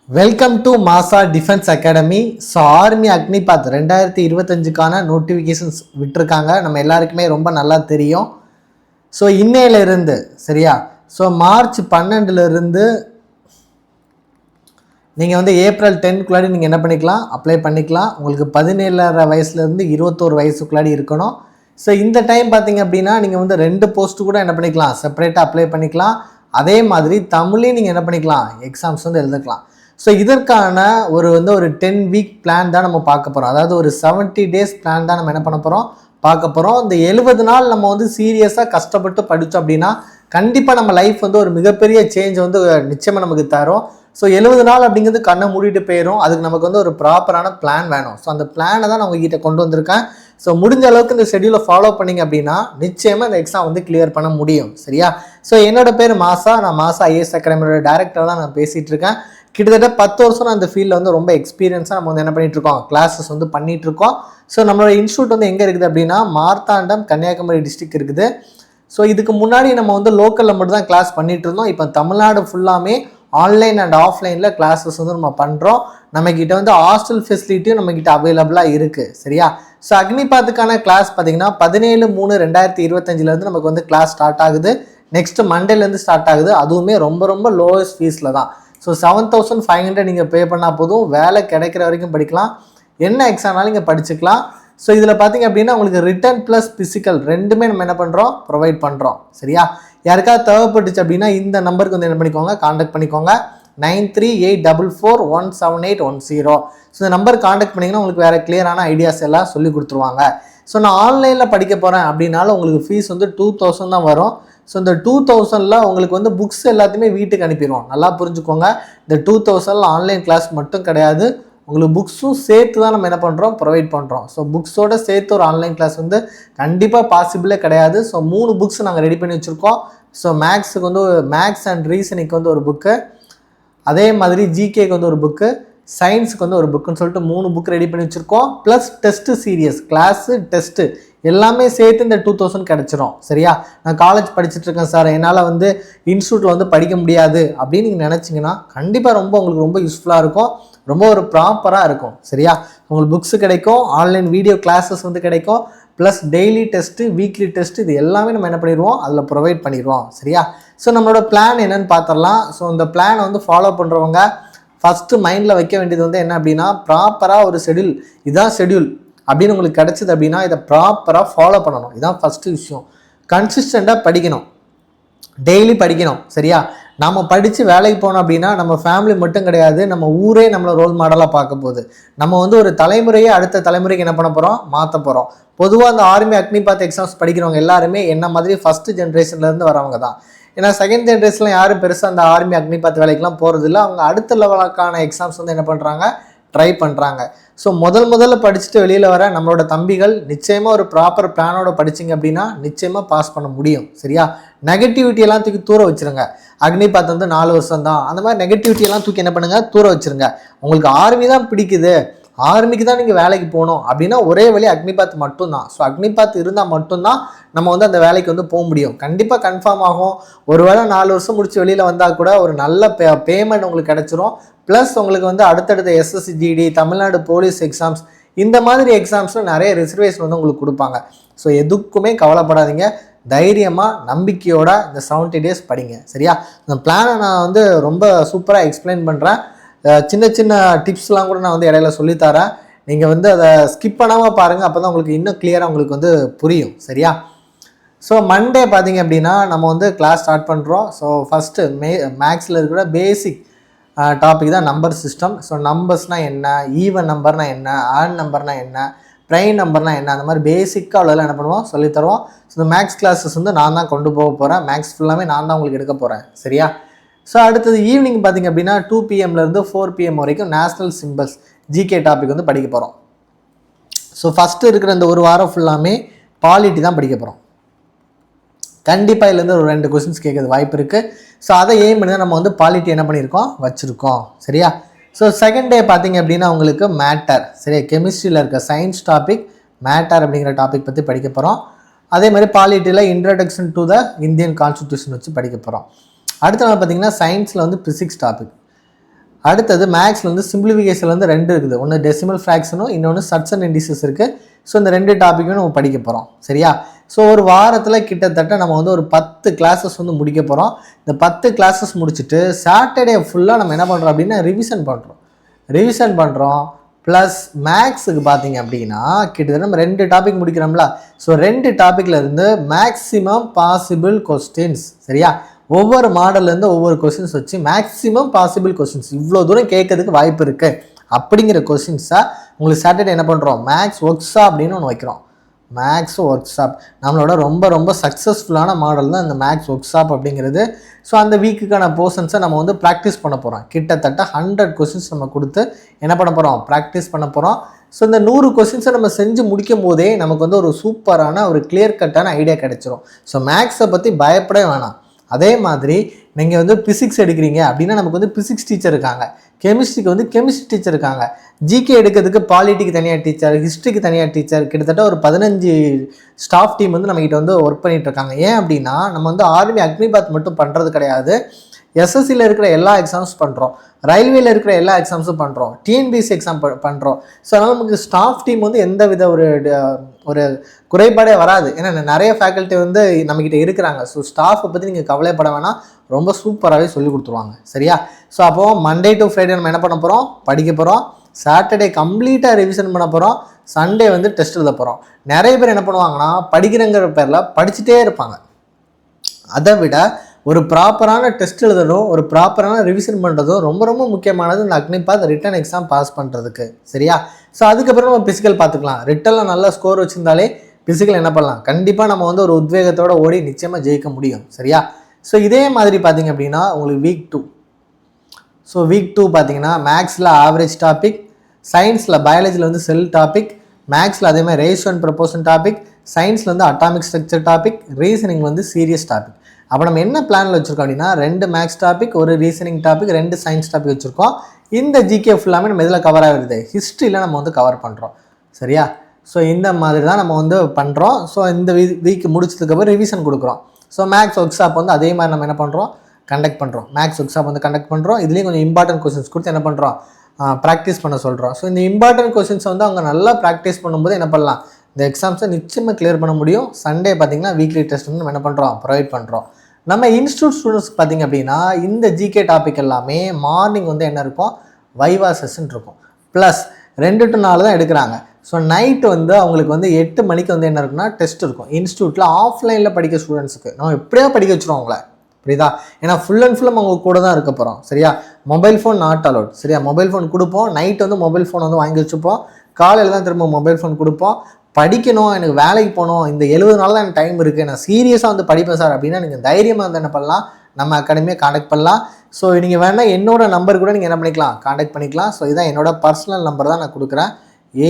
Welcome to Maasa Defence Academy. So army Agnipath 2025க்கான notifications விட்டுருக்காங்க. நம்ம எல்லாருக்குமே ரொம்ப நல்லா தெரியும். ஸோ இன்னையிலிருந்து சரியா, ஸோ மார்ச் 12லேருந்து நீங்கள் வந்து ஏப்ரல் 10க்குள்ளாடி நீங்கள் என்ன பண்ணிக்கலாம், அப்ளை பண்ணிக்கலாம். உங்களுக்கு 17 வயசுலேருந்து 21 வயசுக்குள்ளாடி இருக்கணும். ஸோ இந்த டைம் பார்த்தீங்க அப்படின்னா நீங்கள் வந்து 2 போஸ்ட்டு கூட என்ன பண்ணிக்கலாம், செப்பரேட்டாக அப்ளை பண்ணிக்கலாம். அதே மாதிரி தமிழையும் நீங்கள் என்ன பண்ணிக்கலாம், எக்ஸாம்ஸ் வந்து எழுதிக்கலாம். ஸோ இதற்கான ஒரு 10 வீக் பிளான் தான் நம்ம பார்க்க போகிறோம். அதாவது ஒரு 70 டேஸ் பிளான் தான் நம்ம என்ன பண்ண போகிறோம், பார்க்க போகிறோம். இந்த 70 நாள் நம்ம வந்து சீரியஸாக கஷ்டப்பட்டு படித்தோம் அப்படின்னா கண்டிப்பாக நம்ம லைஃப் வந்து ஒரு மிகப்பெரிய சேஞ்ச் வந்து நிச்சயமாக நமக்கு தரும். ஸோ 70 நாள் அப்படிங்கிறது கண்ணை மூடிட்டு போயிடும். அதுக்கு நமக்கு வந்து ஒரு ப்ராப்பரான பிளான் வேணும். ஸோ அந்த பிளானை தான் நான் உங்ககிட்ட கொண்டு வந்திருக்கேன். ஸோ முடிஞ்ச அளவுக்கு இந்த ஷெடியூலை ஃபாலோ பண்ணிங்க அப்படின்னா நிச்சயமாக இந்த எக்ஸாம் வந்து கிளியர் பண்ண முடியும். சரியா? ஸோ என்னோட பேர் மாசா. நான் மாசா ஐஏஎஸ் அகாடமியோட டைரக்டர் தான் நான் பேசிகிட்டு இருக்கேன். கிட்டத்தட்ட 10 வருஷம் நான் அந்த ஃபீல்டில் வந்து ரொம்ப எக்ஸ்பீரியன்ஸாக நம்ம வந்து என்ன பண்ணிகிட்ருக்கோம், கிளாஸஸ் வந்து பண்ணிகிட்ருக்கோம். ஸோ நம்மளோட இன்ஸ்டியூட் வந்து எங்கே இருக்குது அப்படின்னா மார்த்தாண்டம், கன்னியாகுமரி டிஸ்ட்ரிக்ட் இருக்குது. ஸோ இதுக்கு முன்னாடி நம்ம வந்து லோக்கலில் மட்டும் தான் கிளாஸ் பண்ணிகிட்டு இருந்தோம். இப்போ தமிழ்நாடு ஃபுல்லாமே ஆன்லைன் அண்ட் ஆஃப்லைனில் கிளாஸஸ் வந்து நம்ம பண்ணுறோம். நம்மக்கிட்ட வந்து ஹாஸ்டல் ஃபெசிலிட்டியும் நம்மக்கிட்ட அவைலபிளாக இருக்குது. சரியா? ஸோ அக்னிபாத்துக்கான கிளாஸ் பார்த்தீங்கன்னா 17/3/2025 நமக்கு வந்து கிளாஸ் ஸ்டார்ட் ஆகுது. நெக்ஸ்ட் மண்டேலேருந்து ஸ்டார்ட் ஆகுது. அதுவுமே ரொம்ப ரொம்ப லோவஸ்ட் ஃபீஸில் தான். ஸோ 7,500 நீங்கள் பே பண்ணால் போதும், வேலை கிடைக்கிற வரைக்கும் படிக்கலாம். என்ன எக்ஸாம்னாலும் நீங்கள் படிச்சுக்கலாம். ஸோ இதில் பார்த்தீங்க அப்படின்னா உங்களுக்கு ரிட்டன் ப்ளஸ் ஃபிசிக்கல் ரெண்டுமே நம்ம என்ன பண்ணுறோம், ப்ரொவைட் பண்ணுறோம். சரியா? யாருக்காவது தேவைப்பட்டுச்சு அப்படின்னா இந்த நம்பருக்கு வந்து என்ன பண்ணிக்கோங்க, காண்டாக்ட் பண்ணிக்கோங்க. 9384417810. ஸோ இந்த நம்பர் காண்டாக்ட் பண்ணிங்கன்னா உங்களுக்கு வேறு கிளியரான ஐடியாஸ் எல்லாம் சொல்லி கொடுத்துருவாங்க. ஸோ நான் ஆன்லைனில் படிக்க போகிறேன் அப்படின்னாலும் உங்களுக்கு ஃபீஸ் வந்து 2000 தான் வரும். ஸோ இந்த 2000ல் உங்களுக்கு வந்து புக்ஸ் எல்லாத்தையுமே வீட்டுக்கு அனுப்பிடுவோம். நல்லா புரிஞ்சுக்கோங்க, இந்த 2000 ஆன்லைன் கிளாஸ் மட்டும் கிடையாது, உங்களுக்கு புக்ஸும் சேர்த்து தான் நம்ம என்ன பண்ணுறோம், ப்ரொவைட் பண்ணுறோம். ஸோ புக்ஸோடு சேர்த்து ஒரு ஆன்லைன் கிளாஸ் வந்து கண்டிப்பாக பாசிபிளே கிடையாது. ஸோ 3 புக்ஸ் நாங்கள் ரெடி பண்ணி வச்சுருக்கோம். ஸோ மேக்ஸுக்கு வந்து மேக்ஸ் அண்ட் ரீசனிங்க்கு வந்து ஒரு புக்கு, அதே மாதிரி ஜிகேக்கு வந்து ஒரு புக்கு, சயின்ஸுக்கு வந்து ஒரு புக்குன்னு சொல்லிட்டு 3 புக் ரெடி பண்ணி வச்சுருக்கோம். Plus test series, class, test எல்லாமே சேர்த்து இந்த 2000 கிடச்சிரும். சரியா? நான் காலேஜ் படிச்சுட்டு இருக்கேன் சார், என்னால் வந்து இன்ஸ்டியூட்டில் வந்து படிக்க முடியாது அப்படின்னு நீங்கள் நினச்சிங்கன்னா கண்டிப்பாக உங்களுக்கு ரொம்ப யூஸ்ஃபுல்லாக இருக்கும், ரொம்ப ஒரு ப்ராப்பராக இருக்கும். சரியா? உங்களுக்கு புக்ஸு கிடைக்கும், ஆன்லைன் வீடியோ கிளாஸஸ் வந்து கிடைக்கும், plus daily test, weekly test, இது எல்லாமே நம்ம என்ன பண்ணிடுவோம், அதில் ப்ரொவைட் பண்ணிடுவோம். சரியா? ஸோ நம்மளோட பிளான் என்னென்னு பார்த்துடலாம். ஸோ இந்த பிளானை வந்து ஃபாலோ பண்ணுறவங்க ஃபஸ்ட்டு மைண்டில் வைக்க வேண்டியது வந்து என்ன அப்படின்னா, ப்ராப்பராக ஒரு ஷெடியூல், இதுதான் ஷெடியூல் அப்படின்னு உங்களுக்கு கிடச்சிது அப்படின்னா இதை ப்ராப்பராக ஃபாலோ பண்ணணும். இதுதான் ஃபஸ்ட்டு விஷயம். கன்சிஸ்டண்ட்டாக படிக்கணும், டெய்லி படிக்கணும். சரியா? நம்ம படித்து வேலைக்கு போனோம் அப்படின்னா நம்ம ஃபேமிலி மட்டும் கிடையாது, நம்ம ஊரே நம்மளை ரோல் மாடலாக பார்க்க போகுது. நம்ம வந்து ஒரு தலைமுறையே அடுத்த தலைமுறைக்கு என்ன பண்ண போகிறோம், மாற்ற போகிறோம். பொதுவாக அந்த ஆர்மி அக்னிபாத் எக்ஸாம்ஸ் படிக்கிறவங்க எல்லாருமே என்ன மாதிரி ஃபஸ்ட்டு ஜென்ரேஷன்லேருந்து வரவங்க தான். ஏன்னா செகண்ட் ஜென்ரேஷனில் யாரும் பெருசாக அந்த ஆர்மி அக்னிபாத் வேலைக்கெலாம் போகிறதில்ல. அவங்க அடுத்த லெவலுக்கான எக்ஸாம்ஸ் வந்து என்ன பண்ணுறாங்க, ட்ரை பண்ணுறாங்க. ஸோ முதல்ல படிச்சுட்டு வெளியில் வர நம்மளோட தம்பிகள் நிச்சயமாக ஒரு ப்ராப்பர் பிளானோட படிச்சிங்க அப்படின்னா நிச்சயமாக பாஸ் பண்ண முடியும். சரியா? நெகட்டிவிட்டியெல்லாம் தூக்கி தூர வச்சுருங்க. அக்னிபாத் வந்து 4 வருஷம் தான், அந்த மாதிரி நெகட்டிவிட்டியெல்லாம் தூக்கி என்ன பண்ணுங்கள், தூர வச்சுருங்க. உங்களுக்கு ஆர்மி தான் பிடிக்குது, ஆர்மிக்கு தான் நீங்கள் வேலைக்கு போகணும் அப்படின்னா ஒரே வழி அக்னிபாத் மட்டும்தான். ஸோ அக்னிபாத் இருந்தால் மட்டும்தான் நம்ம வந்து அந்த வேலைக்கு வந்து போக முடியும். கண்டிப்பாக கன்ஃபார்ம் ஆகும். ஒருவேளை 4 வருஷம் முடிச்சு வெளியில் வந்தால் கூட ஒரு நல்ல பேமெண்ட் உங்களுக்கு கிடச்சிரும். ப்ளஸ் உங்களுக்கு வந்து அடுத்தடுத்த SSC GD, Tamil Nadu police exams, இந்த மாதிரி எக்ஸாம்ஸில் நிறைய ரிசர்வேஷன் வந்து உங்களுக்கு கொடுப்பாங்க. ஸோ எதுக்குமே கவலைப்படாதீங்க, தைரியமாக நம்பிக்கையோட இந்த 70 டேஸ் படிங்க. சரியா? இந்த பிளானை நான் வந்து ரொம்ப சூப்பராக எக்ஸ்பிளைன் பண்ணுறேன். சின்ன சின்ன டிப்ஸ்லாம் கூட நான் வந்து இடையில சொல்லித்தரேன். நீங்கள் வந்து அதை ஸ்கிப் பண்ணாமல் பாருங்கள், அப்போ தான் உங்களுக்கு இன்னும் கிளியராக உங்களுக்கு வந்து புரியும். சரியா? ஸோ மண்டே பார்த்தீங்க அப்படின்னா நம்ம வந்து கிளாஸ் ஸ்டார்ட் பண்ணுறோம். ஸோ ஃபஸ்ட்டு மேக்ஸில் இருக்கிற பேசிக் டாபிக் தான் நம்பர் சிஸ்டம். ஸோ நம்பர்ஸ்னால் என்ன, ஈவன் நம்பர்னால் என்ன, ஆட் நம்பர்னால் என்ன, ப்ரைம் நம்பர்னால் என்ன, அந்த மாதிரி பேசிக்காக அவ்வளோலாம் என்ன பண்ணுவோம், சொல்லித்தருவோம். ஸோ இந்த மேக்ஸ் கிளாஸஸ் வந்து நான் தான் கொண்டு போக போகிறேன். மேக்ஸ் ஃபுல்லாமே நான் தான் உங்களுக்கு எடுக்க போகிறேன். சரியா? ஸோ அடுத்தது ஈவினிங் பார்த்திங்க அப்படின்னா 2 PM - 4 PM வரைக்கும் நேஷ்னல் சிம்பிள்ஸ் ஜிகே டாபிக் வந்து படிக்க போகிறோம். ஸோ ஃபஸ்ட்டு இருக்கிற இந்த ஒரு வாரம் ஃபுல்லாமே பாலிட்டி தான் படிக்க போகிறோம். கண்டிப்பாக இதுலேருந்து ஒரு 2 கொஸ்டின்ஸ் கேட்குறது வாய்ப்பு இருக்குது. ஸோ அதை எய்ம் பண்ணி தான் நம்ம வந்து பாலிட்டி என்ன பண்ணியிருக்கோம், வச்சுருக்கோம். சரியா? ஸோ செகண்ட் டே பார்த்திங்க அப்படின்னா உங்களுக்கு மேட்டர், சரியா, கெமிஸ்ட்ரியில் இருக்க சயின்ஸ் டாபிக் மேட்டர் அப்படிங்கிற டாபிக் பற்றி படிக்க போகிறோம். அதே மாதிரி பாலிட்டியில் introduction to the Indian constitution வச்சு படிக்க போகிறோம். அடுத்த நாள் பார்த்திங்கன்னா சயின்ஸில் வந்து ஃபிசிக்ஸ் டாபிக், அடுத்தது மேக்ஸில் வந்து சிம்பிளிஃபிகேஷனில் வந்து 2 இருக்குது. ஒன்று டெசிமல் ஃப்ராக்ஷனும் இன்னொன்று சட்ஸ் அண்ட் இண்டிசஸ் இருக்குது. ஸோ இந்த 2 டாப்பிக்கும் நம்ம படிக்க போகிறோம். சரியா? ஸோ ஒரு வாரத்தில் கிட்டத்தட்ட நம்ம வந்து ஒரு 10 கிளாஸஸ் வந்து முடிக்க போகிறோம். இந்த 10 கிளாஸஸ் முடிச்சுட்டு சாட்டர்டே ஃபுல்லாக நம்ம என்ன பண்ணுறோம் அப்படின்னா ரிவிஷன் பண்ணுறோம். ப்ளஸ் மேக்ஸுக்கு பார்த்தீங்க அப்படின்னா கிட்டத்தட்ட நம்ம 2 டாபிக் முடிக்கிறோம்ல. ஸோ 2 டாப்பிக்கில் இருந்து மேக்ஸிமம் பாசிபிள் கொஸ்டின்ஸ். சரியா? ஒவ்வொரு மாடல்லேருந்து ஒவ்வொரு கொஸ்டின்ஸ் வச்சு மேக்ஸிமம் பாசிபிள் கொஸ்டின்ஸ் இவ்வளோ தூரம் கேட்கறதுக்கு வாய்ப்பு இருக்குது அப்படிங்கிற கொஸ்டின்ஸாக உங்களுக்கு சாட்டர்டே என்ன பண்ணுறோம், மேக்ஸ் ஒர்க் ஷாப் அப்படின்னு ஒன்று வைக்கிறோம். மேக்ஸ் ஒர்க் ஷாப் நம்மளோட ரொம்ப சக்ஸஸ்ஃபுல்லான மாடல் தான் இந்த மேக்ஸ் ஒர்க் ஷாப் அப்படிங்கிறது. ஸோ அந்த வீக்குக்கான போர்ஷன்ஸை நம்ம வந்து ப்ராக்டிஸ் பண்ண போகிறோம். கிட்டத்தட்ட 100 கொஸ்டின்ஸ் நம்ம கொடுத்து என்ன பண்ண போகிறோம், ப்ராக்டிஸ் பண்ண போகிறோம். ஸோ இந்த 100 கொஸ்டின்ஸை நம்ம செஞ்சு முடிக்கும் போதே நமக்கு வந்து ஒரு சூப்பரான ஒரு கிளியர் கட்டான ஐடியா கிடைச்சிரும். ஸோ மேக்ஸை பற்றி பயப்படவே வேணாம். அதே மாதிரி நீங்கள் வந்து பிசிக்ஸ் எடுக்கிறீங்க அப்படின்னா நமக்கு வந்து பிசிக்ஸ் டீச்சர் இருக்காங்க, கெமிஸ்ட்ரிக்கு வந்து கெமிஸ்ட்ரி டீச்சர் இருக்காங்க, ஜிகே எடுக்கிறதுக்கு பாலிட்டிக்கு தனியாக டீச்சர், ஹிஸ்ட்ரிக்கு தனியாக டீச்சர், கிட்டத்தட்ட ஒரு 15 ஸ்டாஃப் டீம் வந்து நம்மகிட்ட வந்து ஒர்க் பண்ணிட்டு இருக்காங்க. ஏன் அப்படின்னா நம்ம வந்து ஆர்மி அக்னிபாத் மட்டும் பண்ணுறது கிடையாது, எஸ்எஸ்சியில் இருக்கிற எல்லா எக்ஸாம்ஸ் பண்ணுறோம், ரயில்வேல இருக்கிற எல்லா எக்ஸாம்ஸும் பண்ணுறோம், டிஎன்பிஎஸ்சி எக்ஸாம் பண்ணுறோம். ஸோ அதனால் நமக்கு ஸ்டாஃப் டீம் வந்து எந்த வித ஒரு குறைபாடே வராது. ஏன்னா நிறைய ஃபேக்கல்ட்டி வந்து நம்மக்கிட்ட இருக்கிறாங்க. ஸோ ஸ்டாஃபை பற்றி நீங்கள் கவலைப்பட வேணாம், ரொம்ப சூப்பராகவே சொல்லி கொடுத்துருவாங்க. சரியா? ஸோ அப்போது மண்டே டு ஃப்ரைடே நம்ம என்ன பண்ண போகிறோம், படிக்க போகிறோம். சாட்டர்டே கம்ப்ளீட்டாக ரிவிஷன் பண்ண போகிறோம். சண்டே வந்து டெஸ்ட் எழுத போகிறோம். நிறைய பேர் என்ன பண்ணுவாங்கன்னா படிக்கிறங்கிற பேரில் படிச்சுட்டே இருப்பாங்க. அதை விட ஒரு ப்ராப்பரான டெஸ்ட் எழுதணும், ஒரு ப்ராப்பரான ரிவிஷன் பண்ணுறதும் ரொம்ப முக்கியமானது இந்த அக்னிபாத் ரிட்டன் எக்ஸாம் பாஸ் பண்ணுறதுக்கு. சரியா? ஸோ அதுக்கப்புறம் நம்ம பிசிக்கல் பார்த்துக்கலாம். ரிட்டனில் நல்ல ஸ்கோர் வச்சுருந்தாலே பிசிக்கல் என்ன பண்ணலாம், கண்டிப்பாக நம்ம வந்து ஒரு உத்வேகத்தோடு ஓடி நிச்சயமாக ஜெயிக்க முடியும். சரியா? ஸோ இதே மாதிரி பார்த்தீங்க அப்படின்னா உங்களுக்கு வீக் 2. ஸோ வீக் 2 பார்த்தீங்கன்னா மேக்ஸில் ஆவரேஜ் டாபிக், சயின்ஸில் பயாலஜியில் வந்து செல் டாபிக், மேக்ஸில் அதே மாதிரி ரேஷியோ அண்ட் ப்ரொபோர்ஷன் டாபிக், சயின்ஸில் வந்து அட்டாமிக் ஸ்ட்ரக்சர் டாபிக், ரீசனிங் வந்து சீரியஸ் டாபிக். அப்போ நம்ம என்ன பிளானில் வச்சுருக்கோம் அப்படின்னா 2 மேக்ஸ் டாபிக், ஒரு ரீசனிங் டாபிக், 2 சயின்ஸ் டாபிக் வச்சுருக்கோம். இந்த ஜிகே ஃபுல்லாமே நம்ம இதில் கவர் ஆகுது, ஹிஸ்ட்ரியில் நம்ம வந்து கவர் பண்ணுறோம். சரியா? ஸோ இந்த மாதிரி தான் நம்ம வந்து பண்ணுறோம். ஸோ இந்த வீக் முடிச்சதுக்கப்புறம் ரிவிஷன் கொடுக்குறோம். ஸோ மேக்ஸ் ஒர்க் ஷாப் வந்து அதே மாதிரி நம்ம என்ன பண்ணுறோம், கண்டக்ட் பண்ணுறோம். மேக்ஸ் ஒர்க் ஷாப் வந்து கண்டக்ட் பண்ணுறோம். இதுலேயும் கொஞ்சம் இம்பார்ட்டன்ட் கொஸ்டின்ஸ் கொடுத்து என்ன பண்ணுறோம், ப்ராக்டிஸ் பண்ண சொல்கிறோம். ஸோ இந்த இம்பார்ட்டன்ட் கொஸ்டின்ஸ் வந்து அவங்க நல்லா ப்ராக்டிஸ் பண்ணும்போது என்ன பண்ணலாம், இந்த எக்ஸாம்ஸை நிச்சயமாக கிளியர் பண்ண முடியும். சண்டே பார்த்திங்கன்னா வீக்லி டெஸ்ட் வந்து நம்ம என்ன பண்ணுறோம், ப்ரொவைட் பண்ணுறோம். நம்ம இன்ஸ்டியூட் ஸ்டூடெண்ட்ஸ் பார்த்திங்க அப்படின்னா இந்த ஜிகே டாபிக் எல்லாமே மார்னிங் வந்து என்ன இருக்கும், வைவா செஷன் இருக்கும். ப்ளஸ் 2 to 4 தான் எடுக்கிறாங்க. ஸோ நைட்டு வந்து அவங்களுக்கு வந்து 8 மணிக்கு வந்து என்ன இருக்குன்னா டெஸ்ட் இருக்கும். இன்ஸ்டியூட்டில் ஆஃப்லைனில் படிக்க ஸ்டூடெண்ட்ஸுக்கு நம்ம எப்படியா படிக்க வச்சுருவோம் அவங்கள. புரியுதா? ஏன்னா ஃபுல் அண்ட் ஃபுல்லும் அவங்க கூட தான் இருக்க போகிறோம். சரியா? Mobile phone not allowed. சரியா? மொபைல் ஃபோன் கொடுப்போம், நைட்டு வந்து மொபைல் ஃபோன் வந்து வாங்கி வச்சுப்போம், காலையில் தான் திரும்ப மொபைல் ஃபோன் கொடுப்போம். படிக்கணும், எனக்கு வேலைக்கு போகணும், இந்த 70 நாள் தான் எனக்கு டைம் இருக்குது, நான் சீரியஸாக வந்து படிப்பேன் சார் அப்படின்னா நீங்கள் தைரியமாக வந்து என்ன பண்ணலாம், நம்ம அகாடமியை காண்டாக்ட் பண்ணலாம். ஸோ நீங்கள் வேணால் என்னோட நம்பர் கூட நீங்கள் என்ன பண்ணிக்கலாம், காண்டாக்ட் பண்ணிக்கலாம். ஸோ இதான் என்னோட பர்சனல் நம்பர் தான் நான் கொடுக்குறேன்,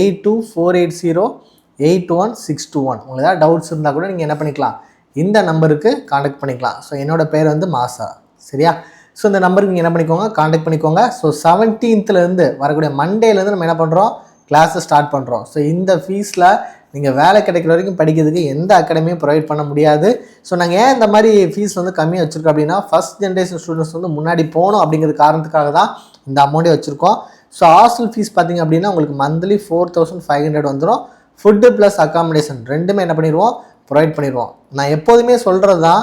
8248081621. உங்களுக்கு ஏதாவது டவுட்ஸ் இருந்தால் கூட நீங்கள் என்ன பண்ணிக்கலாம், இந்த நம்பருக்கு காண்டாக்ட் பண்ணிக்கலாம். ஸோ என்னோடய பேர் வந்து மாசா. சரியா? ஸோ இந்த நம்பருக்கு நீங்கள் என்ன பண்ணிக்கோங்க, காண்டாக்ட் பண்ணிக்கோங்க. ஸோ 17th வரக்கூடிய மண்டேலேருந்து நம்ம என்ன பண்ணுறோம், கிளாஸை ஸ்டார்ட் பண்ணுறோம். ஸோ இந்த ஃபீஸில் நீங்கள் வேலை கிடைக்கிற வரைக்கும் படிக்கிறதுக்கு எந்த அகாடமியும் ப்ரொவைட் பண்ண முடியாது. ஸோ நாங்கள் ஏன் இந்த மாதிரி ஃபீஸ் வந்து கம்மியாக வச்சுருக்கோம் அப்படின்னா ஃபஸ்ட் ஜென்ரேஷன் ஸ்டூடெண்ட்ஸ் வந்து முன்னாடி போகணும் அப்படிங்கிற காரணத்துக்காக தான் இந்த அமௌண்ட்டே வச்சுருக்கோம். ஸோ ஹாஸ்டல் ஃபீஸ் பார்த்திங்க அப்படின்னா உங்களுக்கு மந்த்லி 4500 வந்துடும். ஃபுட்டு ப்ளஸ் அக்காமடேஷன் ரெண்டுமே என்ன பண்ணிடுவோம், ப்ரொவைட் பண்ணிடுவோம். நான் எப்போதுமே சொல்கிறது தான்,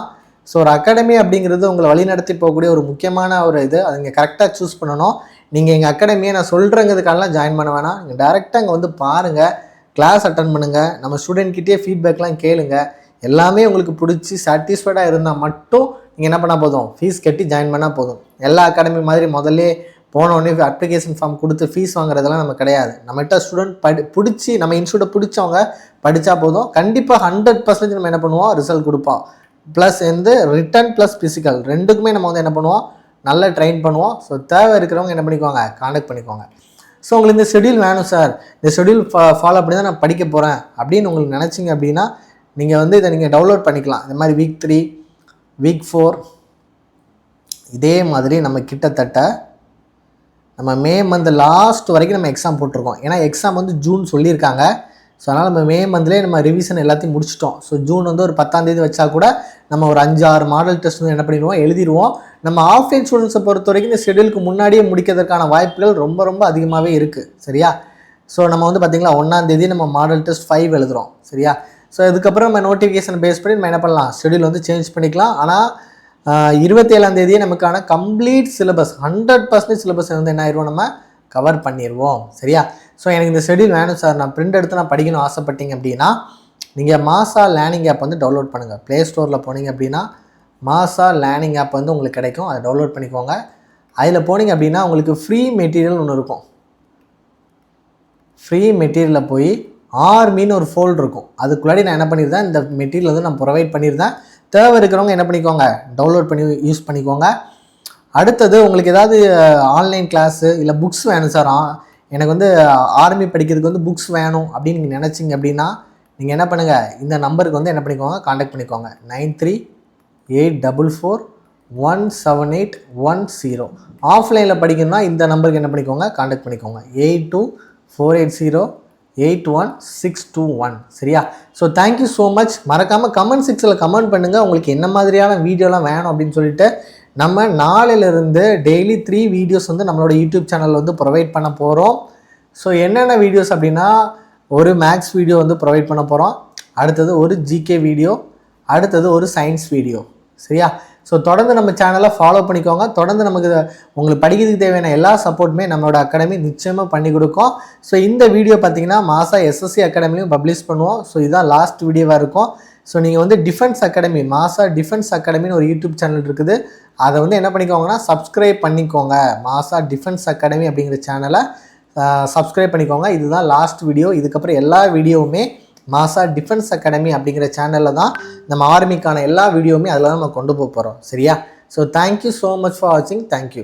ஸோ ஒரு அகாடமி அப்படிங்கிறது உங்களை வழிநடத்தி போகக்கூடிய ஒரு முக்கியமான ஒரு இது, அதை நீங்கள் கரெக்டாக சூஸ் பண்ணணும். நீங்கள் எங்கள் அகாடமியை நான் சொல்கிறேங்கிறதுக்காகலாம் ஜாயின் பண்ண வேணாம், நீங்கள் டேரெக்டாக அங்கே வந்து பாருங்கள், கிளாஸ் அட்டன் பண்ணுங்கள், நம்ம ஸ்டூடெண்ட்கிட்டே ஃபீட்பேக்லாம் கேளுங்க. எல்லாமே உங்களுக்கு பிடிச்சி சாட்டிஸ்ஃபைடாக இருந்தால் மட்டும் நீங்கள் என்ன பண்ணால் போதும், ஃபீஸ் கட்டி ஜாயின் பண்ணால் போதும். எல்லா அகாடமி மாதிரி முதல்ல போனோடனே அப்ளிகேஷன் ஃபார்ம் கொடுத்து ஃபீஸ் வாங்குறதெல்லாம் நம்ம கிடையாது. நம்மகிட்ட ஸ்டூடெண்ட் பிடிச்சி நம்ம இன்ஸ்டியூட்டை பிடிச்சவங்க படித்தா போதும். கண்டிப்பாக 100% நம்ம என்ன பண்ணுவோம், ரிசல்ட் கொடுப்போம். ப்ளஸ் வந்து ரிட்டன் ப்ளஸ் ஃபிசிக்கல் ரெண்டுக்குமே நம்ம வந்து என்ன பண்ணுவோம், நல்லா ட்ரெயின் பண்ணுவோம். ஸோ தேவை இருக்கிறவங்க என்ன பண்ணிக்கோங்க, காண்டாக்ட் பண்ணிக்கோங்க. ஸோ உங்களுக்கு இந்த ஷெடியூல் வேணும் சார், இந்த ஷெடியூல் ஃபாலோ பண்ணி தான் நான் படிக்க போகிறேன் அப்படின்னு உங்களுக்கு நினச்சிங்க அப்படின்னா நீங்கள் வந்து இதை நீங்கள் டவுன்லோட் பண்ணிக்கலாம். இந்த மாதிரி வீக் 3 வீக் 4 இதே மாதிரி நம்ம கிட்டத்தட்ட நம்ம மே மந்த் லாஸ்ட் வரைக்கும் நம்ம எக்ஸாம் போட்டிருக்கோம். ஏன்னா எக்ஸாம் வந்து ஜூன் சொல்லியிருக்காங்க. ஸோ அதனால் நம்ம மே மந்த்லேயே நம்ம ரிவிஷன் எல்லாத்தையும் முடிச்சிட்டோம். ஸோ ஜூன் வந்து ஒரு 10ஆம் தேதி வச்சா கூட நம்ம ஒரு 5-6 மாடல் டெஸ்ட் வந்து என்ன பண்ணிடுவோம், எழுதிடுவோம். நம்ம ஆஃப்லைன் ஸ்டூடெண்ட்ஸை பொறுத்த வரைக்கும் இந்த ஷெடியூலுக்கு முன்னாடியே முடிக்கிறதுக்கான வாய்ப்புகள் ரொம்ப ரொம்ப அதிகமாகவே இருக்குது. சரியா? ஸோ நம்ம வந்து பார்த்திங்களா 1ஆம் தேதி நம்ம மாடல் டெஸ்ட் 5 எழுதுகிறோம். சரியா? ஸோ இதுக்கப்புறம் நம்ம நோட்டிஃபிகேஷன் பேஸ் பண்ணி நம்ம என்ன பண்ணலாம், ஷெடியூல் வந்து சேஞ்ச் பண்ணிக்கலாம். ஆனால் 27ஆம் தேதியே நமக்கான கம்ப்ளீட் சிலபஸ் 100% சிலபஸ் வந்து என்ன ஆயிடுவோம், நம்ம கவர் பண்ணிடுவோம். சரியா? ஸோ எனக்கு இந்த ஷெடியூல் வேணும் சார், நான் பிரிண்ட் எடுத்து நான் படிக்கணும் ஆசைப்பட்டீங்க அப்படின்னா நீங்கள் மாசா லேர்னிங் ஆப் வந்து டவுன்லோட் பண்ணுங்கள். ப்ளே ஸ்டோரில் போனீங்க அப்படின்னா மாசா லேர்னிங் ஆப் வந்து உங்களுக்கு கிடைக்கும். அதை டவுன்லோட் பண்ணிக்கோங்க. அதில் போனீங்க அப்படின்னா உங்களுக்கு ஃப்ரீ மெட்டீரியல் ஒன்று இருக்கும். ஃப்ரீ மெட்டீரியலில் போய் ஆர்மின்னு ஒரு ஃபோல்டர் இருக்கும். அதுக்குள்ளாடி நான் என்ன பண்ணியிருந்தேன், இந்த மெட்டீரியல் வந்து நான் ப்ரொவைட் பண்ணியிருந்தேன். தேவை இருக்கிறவங்க என்ன பண்ணிக்கோங்க, டவுன்லோட் பண்ணி யூஸ் பண்ணிக்கோங்க. அடுத்தது உங்களுக்கு ஏதாவது ஆன்லைன் கிளாஸு இல்லை புக்ஸ் வேணும் சார், எனக்கு வந்து ஆர்மி படிக்கிறதுக்கு வந்து புக்ஸ் வேணும் அப்படின்னு நீங்கள் நினச்சிங்க அப்படின்னா நீங்கள் என்ன பண்ணுங்கள், இந்த நம்பருக்கு வந்து என்ன பண்ணிக்கோங்க, காண்டாக்ட் பண்ணிக்கோங்க. 93-844-17810. ஆஃப்லைனில் படிக்கணும்னா இந்த நம்பருக்கு என்ன பண்ணிக்கோங்க, காண்டாக்ட் பண்ணிக்கோங்க. 82-480-81621. சரியா? So thank you so much. மறக்காமல் கமெண்ட் செக்ஷனில் கமெண்ட் பண்ணுங்கள் உங்களுக்கு என்ன மாதிரியான வீடியோலாம் வேணும் அப்படின்னு சொல்லிட்டு. நம்ம நாளிலிருந்து டெய்லி 3 வீடியோஸ் வந்து நம்மளோட யூடியூப் சேனல் வந்து ப்ரொவைட் பண்ண போகிறோம். ஸோ என்னென்ன வீடியோஸ் அப்படின்னா, ஒரு மேக்ஸ் வீடியோ வந்து ப்ரொவைட் பண்ண போகிறோம். அடுத்தது ஒரு ஜிகே வீடியோ, அடுத்தது ஒரு சயின்ஸ் வீடியோ. சரியா? ஸோ தொடர்ந்து நம்ம சேனலை ஃபாலோ பண்ணிக்கோங்க. தொடர்ந்து நமக்கு உங்களுக்கு படிக்கிறதுக்கு தேவையான எல்லா சப்போர்ட்டுமே நம்மளோட அகாடமி நிச்சயமாக பண்ணி கொடுக்கும். ஸோ இந்த வீடியோ பார்த்தீங்கன்னா மாசா எஸ்எஸ்சி அகாடமிலையும் பப்ளிஷ் பண்ணுவோம். ஸோ இதுதான் லாஸ்ட் வீடியோவாக இருக்கும். ஸோ நீங்கள் வந்து டிஃபென்ஸ் அகாடமி, மாசா டிஃபென்ஸ் அகாடமின்னு ஒரு யூடியூப் சேனல் இருக்குது. அதை வந்து என்ன பண்ணிக்கோங்கன்னா சப்ஸ்கிரைப் பண்ணிக்கோங்க. மாசா டிஃபென்ஸ் அகாடமி அப்படிங்கிற சேனலை சப்ஸ்கிரைப் பண்ணிக்கோங்க. இதுதான் லாஸ்ட் வீடியோ. இதுக்கப்புறம் எல்லா வீடியோவுமே மாசா டிஃபென்ஸ் அகாடமி அப்படிங்கிற சேனலில் தான் நம்ம ஆர்மிக்கான எல்லா வீடியோவுமே அதில் தான் நம்ம கொண்டு போக போகிறோம். சரியா? So thank you so much for வாட்சிங். தேங்க்யூ.